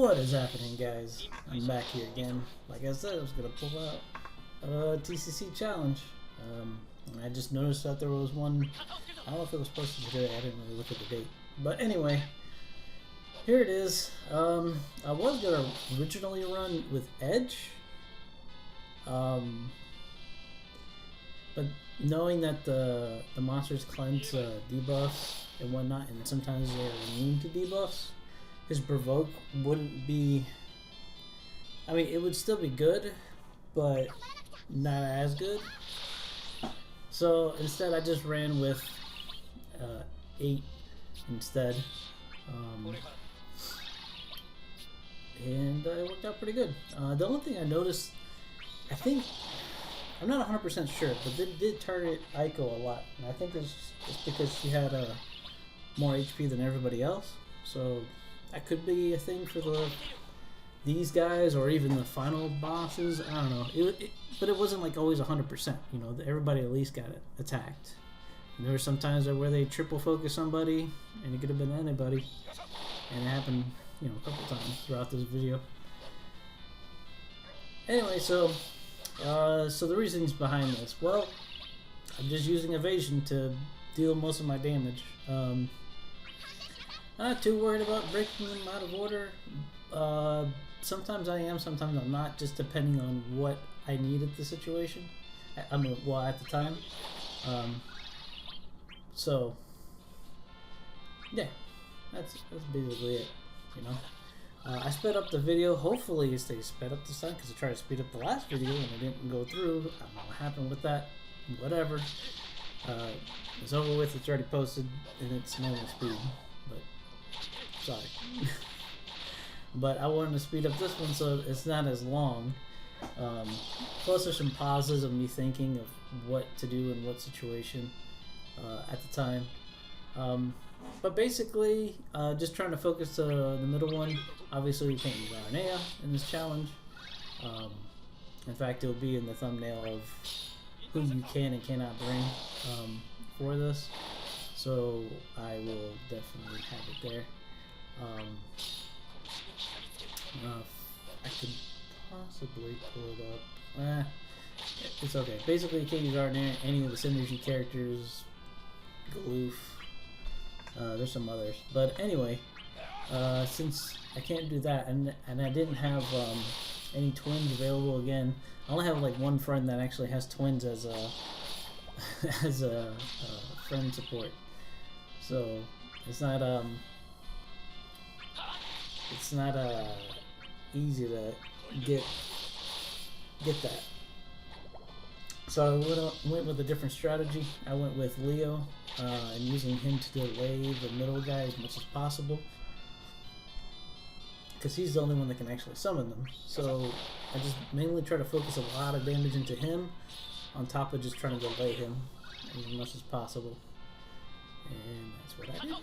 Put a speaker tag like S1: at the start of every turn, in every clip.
S1: What is happening, guys? I'm back here again. Like I said, I was gonna pull out a TCC challenge. I just noticed that there was one. I don't know if it was posted today. I didn't really look at the date. But anyway, here it is. I was gonna originally run with Edge, but knowing that the monsters cleanse debuffs and whatnot, and sometimes they're immune to debuffs, his provoke wouldn't be. I mean, it would still be good, but not as good. So instead, I just ran with 8 instead, and it worked out pretty good. The only thing I noticed, I think, I'm not 100% sure, but they did target Eiko a lot, and I think it's because she had more HP than everybody else. So that could be a thing for these guys, or even the final bosses. I don't know. But it wasn't like always 100%. You know, everybody at least got attacked. And there were some times where they triple focus somebody, and it could have been anybody, and it happened, you know, a couple times throughout this video. Anyway, so the reasons behind this. Well, I'm just using evasion to deal most of my damage. Not too worried about breaking them out of order. Sometimes I am, sometimes I'm not, just depending on what I need at the situation. I mean, well, at the time. So, yeah, that's basically it, you know. I sped up the video. Hopefully it stays sped up this time, because I tried to speed up the last video and it didn't go through. I don't know what happened with that. Whatever. It's over with. It's already posted and it's normal speed. But sorry. But I wanted to speed up this one so it's not as long. Plus there's some pauses of me thinking of what to do in what situation at the time. But basically, just trying to focus the middle one. Obviously, you can't use Arnea in this challenge. In fact, it will be in the thumbnail of who you can and cannot bring for this. So I will definitely have it there. I could possibly pull it up. It's okay. Basically, you can't use Arnea, any of the synergy characters, Galoof. There's some others, but anyway, since I can't do that, and I didn't have any twins available again, I only have like one friend that actually has twins as a friend support. So it's not easy to get that. So I went with a different strategy. I went with Leo and using him to delay the middle guy as much as possible, because he's the only one that can actually summon them. So I just mainly try to focus a lot of damage into him, on top of just trying to delay him as much as possible. And that's what I did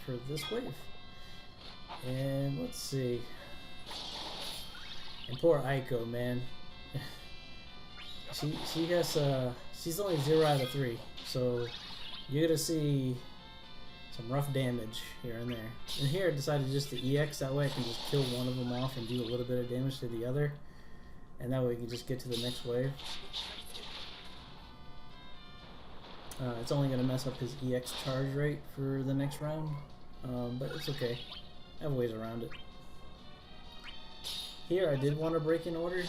S1: for this wave. And let's see. And poor Eiko, man. She has she's only 0 out of 3, so you're gonna see some rough damage here and there. And here I decided just to EX, that way I can just kill one of them off and do a little bit of damage to the other, and that way we can just get to the next wave. It's only gonna mess up his EX charge rate for the next round, but it's okay. I have ways around it. Here I did want to break in order.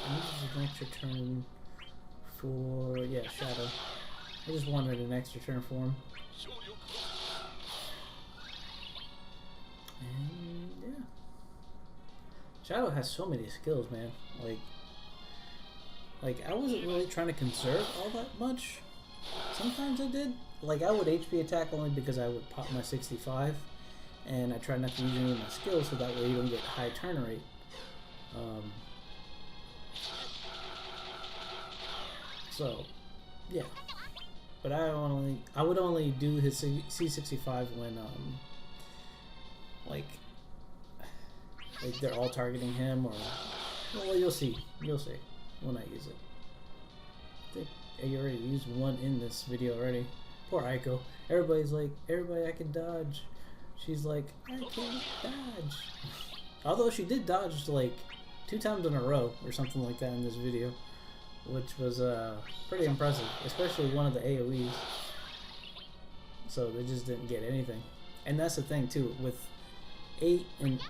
S1: I needed an extra turn for, yeah, Shadow. I just wanted an extra turn for him. And yeah. Shadow has so many skills, man. Like I wasn't really trying to conserve all that much. Sometimes I did. Like I would HP attack only because I would pop my 65. And I try not to use any of my skills so that way you don't get high turn rate. So, yeah, but I would only do his C65 when like they're all targeting him, or well, you'll see when I use it. I think I already used one in this video already. Poor Eiko. Everybody's like, everybody I can dodge. She's like, I can't dodge. Although she did dodge like 2 times in a row or something like that in this video, which was pretty impressive, especially one of the AoEs. So they just didn't get anything. And that's the thing too, with 8 and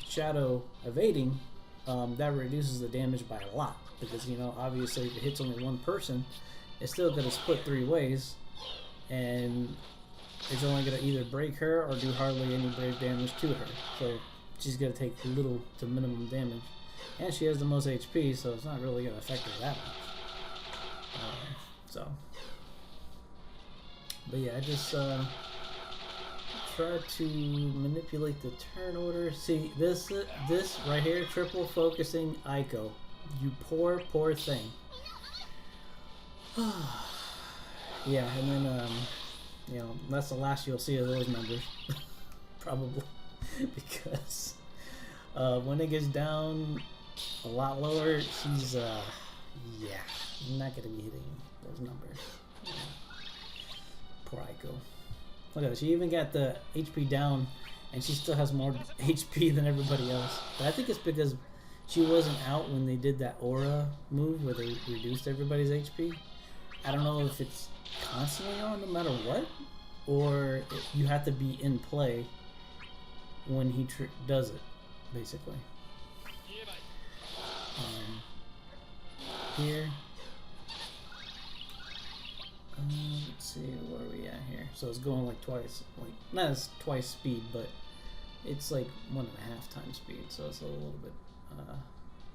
S1: Shadow evading, that reduces the damage by a lot. Because, you know, obviously if it hits only one person, it's still going to split 3 ways. And it's only going to either break her or do hardly any brave damage to her. So she's going to take little to minimum damage. And she has the most HP, so it's not really going to affect her that much. But yeah, I just try to manipulate the turn order. See, this right here, triple focusing Eiko. You poor thing. Yeah, and then, you know, that's the last you'll see of those numbers. Probably. Because when it gets down a lot lower, she's, yeah, not going to be hitting those numbers. Yeah. Poor Eiko. Look at that, she even got the HP down, and she still has more HP than everybody else. But I think it's because she wasn't out when they did that aura move where they reduced everybody's HP. I don't know if it's constantly on no matter what, or you have to be in play when he does it, basically. Here. Let's see, where are we at here? So it's going like twice, like not as twice speed, but it's like 1.5 times speed. So it's a little bit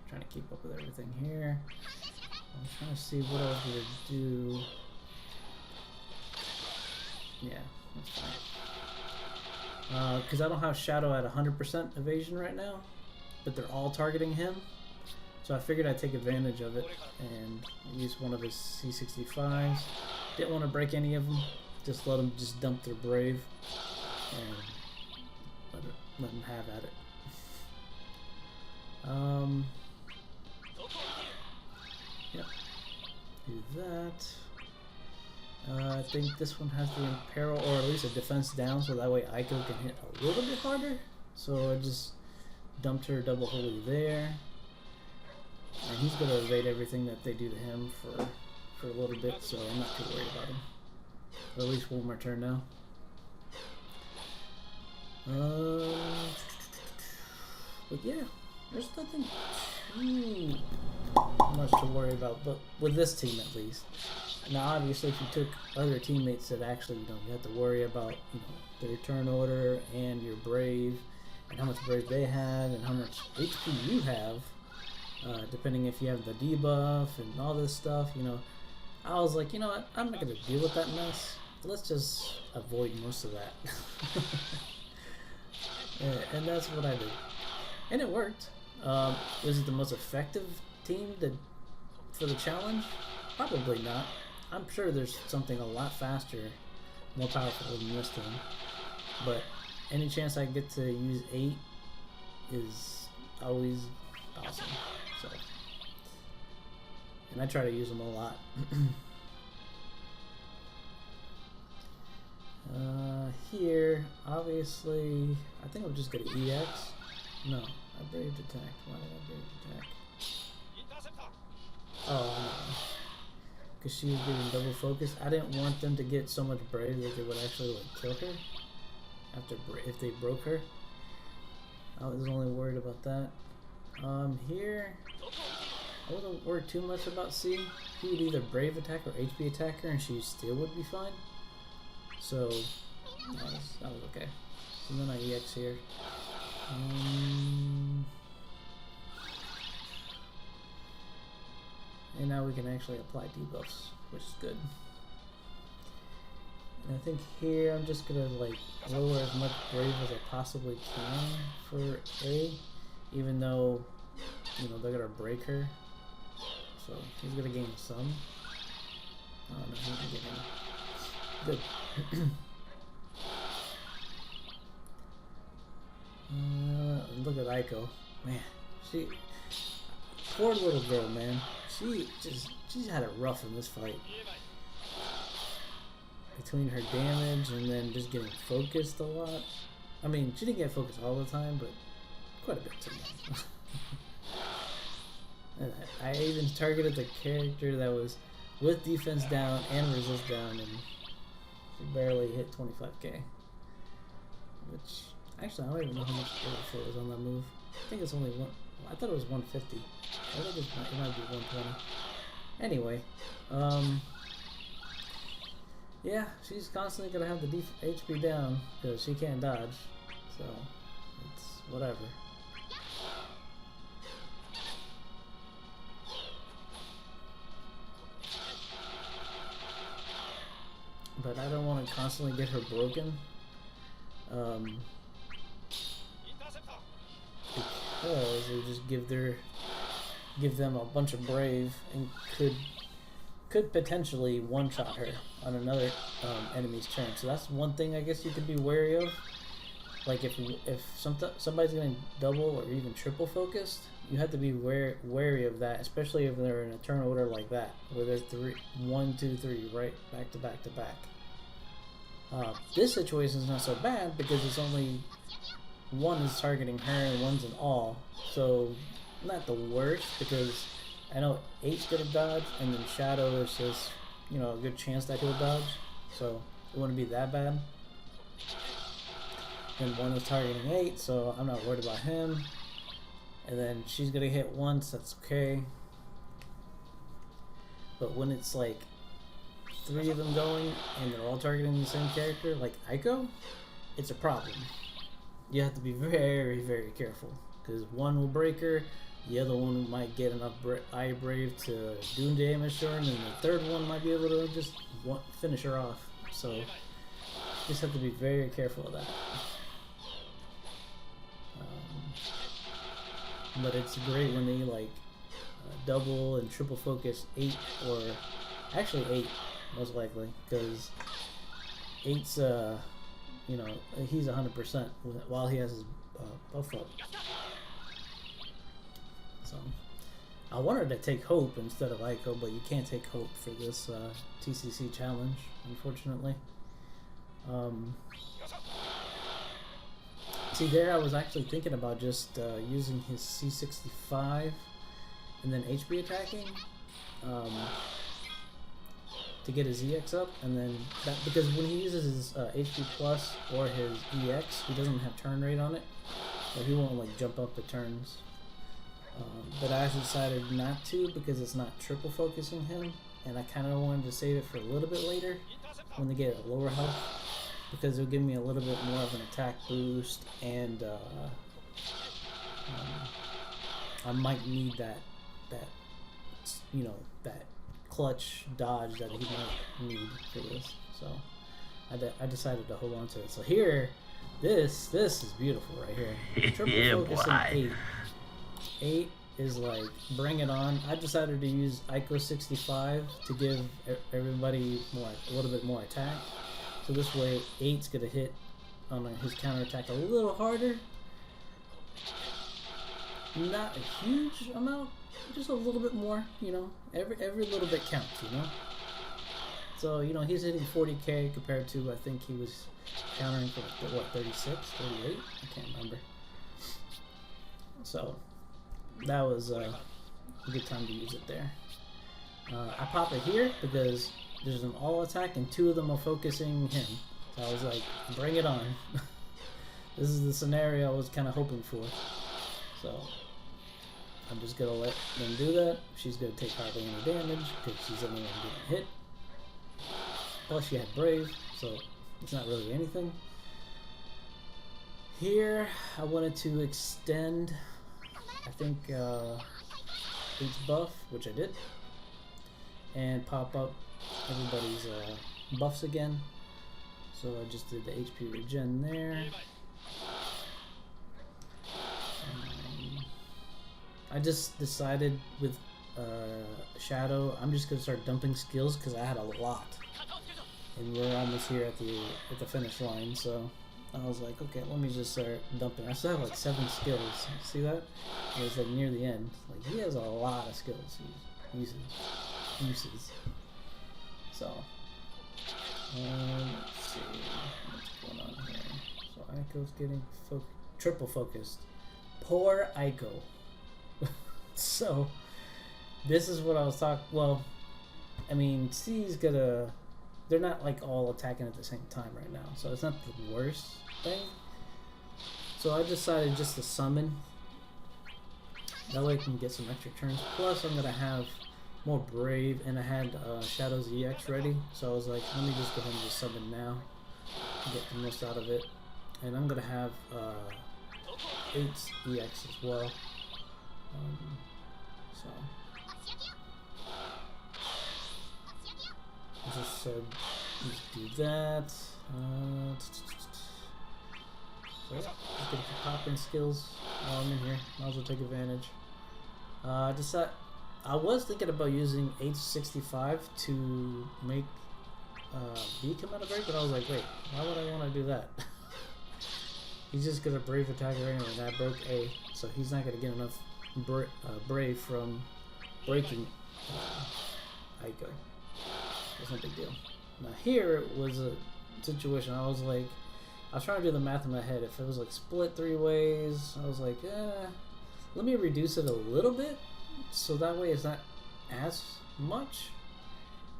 S1: trying to keep up with everything here. I'm trying to see what else we do. Yeah, that's fine. Because I don't have Shadow at 100% evasion right now, but they're all targeting him. So I figured I'd take advantage of it and use one of his C65s. Didn't want to break any of them. Just let them just dump their brave and let them have at it. Yep. Do that. I think this one has the Imperil, or at least a defense down, so that way Eiko can hit a little bit harder. So I just dumped her double holy there. And he's going to evade everything that they do to him for a little bit, so I'm not too worried about him. Or at least one more turn now. But yeah, there's nothing too much to worry about, but with this team at least. Now obviously if you took other teammates that actually, you know, you have to worry about, you know, their turn order and your brave, and how much brave they have, and how much HP you have, depending if you have the debuff and all this stuff, you know, I was like, you know what, I'm not going to deal with that mess. Let's just avoid most of that. And that's what I did. And it worked. Was it the most effective team for the challenge? Probably not. I'm sure there's something a lot faster, more powerful than this team. But any chance I get to use 8 is always awesome. So, and I try to use them a lot. Here, obviously, I think I'm just gonna EX. No, I braved attack. Why did I brave attack? Oh, no. Because she was getting double focus. I didn't want them to get so much brave that they would actually like kill her if they broke her. I was only worried about that. Here, I wasn't worried too much about C. He would either brave attack or HP attack her, and she still would be fine. So that was okay. And then I EX here. And now we can actually apply debuffs, which is good. And I think here I'm just gonna like lower as much brave as I possibly can for A, even though, you know, they're gonna break her. So he's gonna gain some. Oh no, he's gonna get him. Good. Look at Eiko, man. Poor little girl, man. She's had it rough in this fight. between her damage and then just getting focused a lot. I mean, she didn't get focused all the time, but quite a bit sometimes. And I even targeted the character that was with defense down and resist down, and she barely hit 25k. Which, actually, I don't even know how much overflow is on that move. I think it's only one. I thought it was 150. I think it might be 120. Anyway, yeah, she's constantly gonna have the HP down because she can't dodge, so it's whatever. But I don't want to constantly get her broken, because they just give them a bunch of brave and could potentially one-shot her on another enemy's turn. So that's one thing I guess you could be wary of. Like if somebody's getting double or even triple focused, you have to be wary of that, especially if they're in a turn order like that, where they're 1, 2, 3, right, back to back to back. This situation is not so bad because it's only one is targeting her and one's an all, so not the worst, because I know 8's gonna dodge, and then Shadow is just, you know, a good chance that he'll dodge, so it wouldn't be that bad. And one is targeting 8, so I'm not worried about him. And then she's gonna hit once, that's okay. But when it's like 3 of them going and they're all targeting the same character, like Eiko, it's a problem. You have to be very, very careful, because one will break her, the other one might get enough Eye Brave to do damage to her, and then the third one might be able to just finish her off. So you just have to be very careful of that. But it's great when they like double and triple focus 8, or actually 8 most likely, because 8's you know, he's 100% while he has his buff up. So I wanted to take Hope instead of Eiko, but you can't take Hope for this TCC challenge, unfortunately. See, there I was actually thinking about just using his C65 and then HP attacking to get his EX up, and then that, because when he uses his HP plus or his EX, he doesn't have turn rate on it, so he won't like jump up the turns. But I decided not to because it's not triple focusing him, and I kind of wanted to save it for a little bit later when they get a lower health, because it'll give me a little bit more of an attack boost, and I might need that you know, that clutch dodge that he might need for this. So I decided to hold on to it. So here, this is beautiful right here. Triple focusing 8 is like, bring it on. I decided to use Eiko 65 to give everybody a little bit more attack. So this way 8's gonna hit on his counterattack a little harder. Not a huge amount, just a little bit more, you know. Every little bit counts, you know. So, you know, he's hitting 40k compared to, I think he was countering for what, 36, 38? I can't remember. So that was a good time to use it there. I pop it here because there's an all attack and 2 of them are focusing him. So I was like, bring it on. This is the scenario I was kind of hoping for. So I'm just going to let them do that. She's going to take hardly any damage because she's the only one getting hit. Plus she had Brave, so it's not really anything. Here, I wanted to extend, I think, 8's buff, which I did, and pop up everybody's buffs again. So I just did the HP regen there. I just decided with Shadow, I'm just gonna start dumping skills because I had a lot, and we're almost here at the finish line. So I was like, okay, let me just start dumping. I still have like 7 skills. See that? It was like near the end. Like, he has a lot of skills he uses. So Let's see what's going on here. So Eiko's getting triple focused. Poor Eiko. So this is what I was talking. Well, I mean, C's gonna. They're not like all attacking at the same time right now, so it's not the worst thing. So I decided just to summon. That way I can get some extra turns. Plus, I'm gonna have more Brave, and I had Shadow's EX ready, so I was like, let me just go ahead and just summon now to get the most out of it. And I'm gonna have 8's EX as well. So I just said, let's do that. So yeah, just get a pop in skills while I'm in here. Might as well take advantage. I was thinking about using H65 to make B come out of break, but I was like, wait, why would I want to do that? He's just gonna Brave attacker anyway, and I broke A, so he's not gonna get enough Brave from breaking Eiko. It's no big deal. Now here it was a situation. I was trying to do the math in my head. If it was like split 3 ways, I was like, let me reduce it a little bit, so that way it's not as much.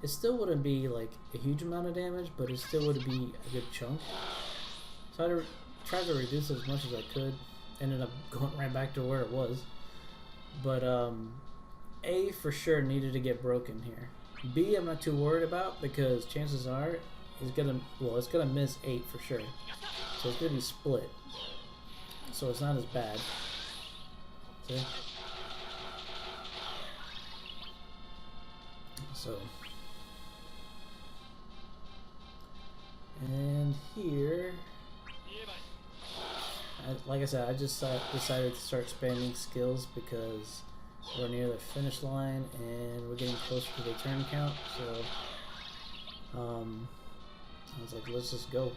S1: It still wouldn't be like a huge amount of damage, but it still would be a good chunk. So I tried to reduce it as much as I could. Ended up going right back to where it was. But A for sure needed to get broken here. B I'm not too worried about, because chances are it's gonna miss 8 for sure. So it's gonna be split. So it's not as bad. See? So, and here, like I said, I just decided to start spamming skills because we're near the finish line and we're getting closer to the turn count. So, I was like, let's just go.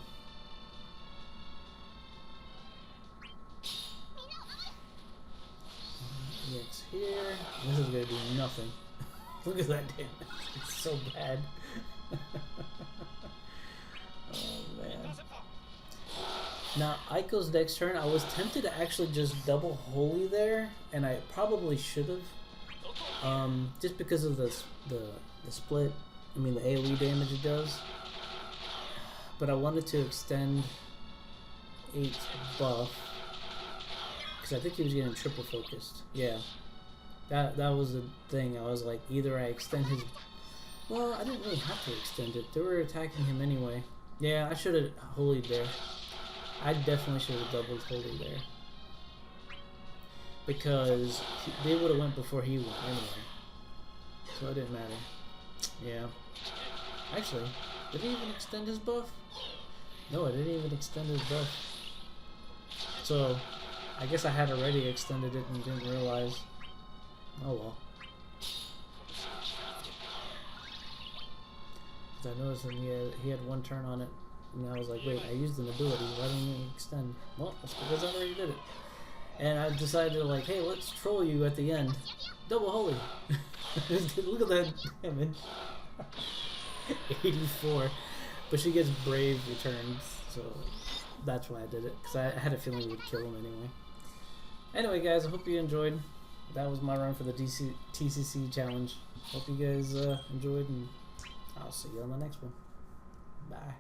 S1: EX here. This is gonna do nothing. Look at that damage. It's so bad. Oh man. Now Eiko's next turn, I was tempted to actually just double Holy there, and I probably should have. Just because of the split. I mean the AoE damage it does. But I wanted to extend 8's buff. Because I think he was getting triple focused. Yeah. That was the thing. I was like, either I extend his... Well, I didn't really have to extend it. They were attacking him anyway. Yeah, I should have Holy'd there. I definitely should have doubled Holy there. Because they would have went before he went anyway. So it didn't matter. Yeah. Actually, did he even extend his buff? No, I didn't even extend his buff. So, I guess I had already extended it and didn't realize. Oh well. I noticed that he had 1 turn on it, and I was like, wait, I used an ability, why didn't you extend? Well, that's because I already did it. And I decided to like, hey, let's troll you at the end. Double Holy. Look at that damage. 84. But she gets Brave returns, so that's why I did it, because I had a feeling we would kill him anyway. Anyway, guys, I hope you enjoyed. That was my run for the TCC challenge. Hope you guys enjoyed, and I'll see you on the next one. Bye.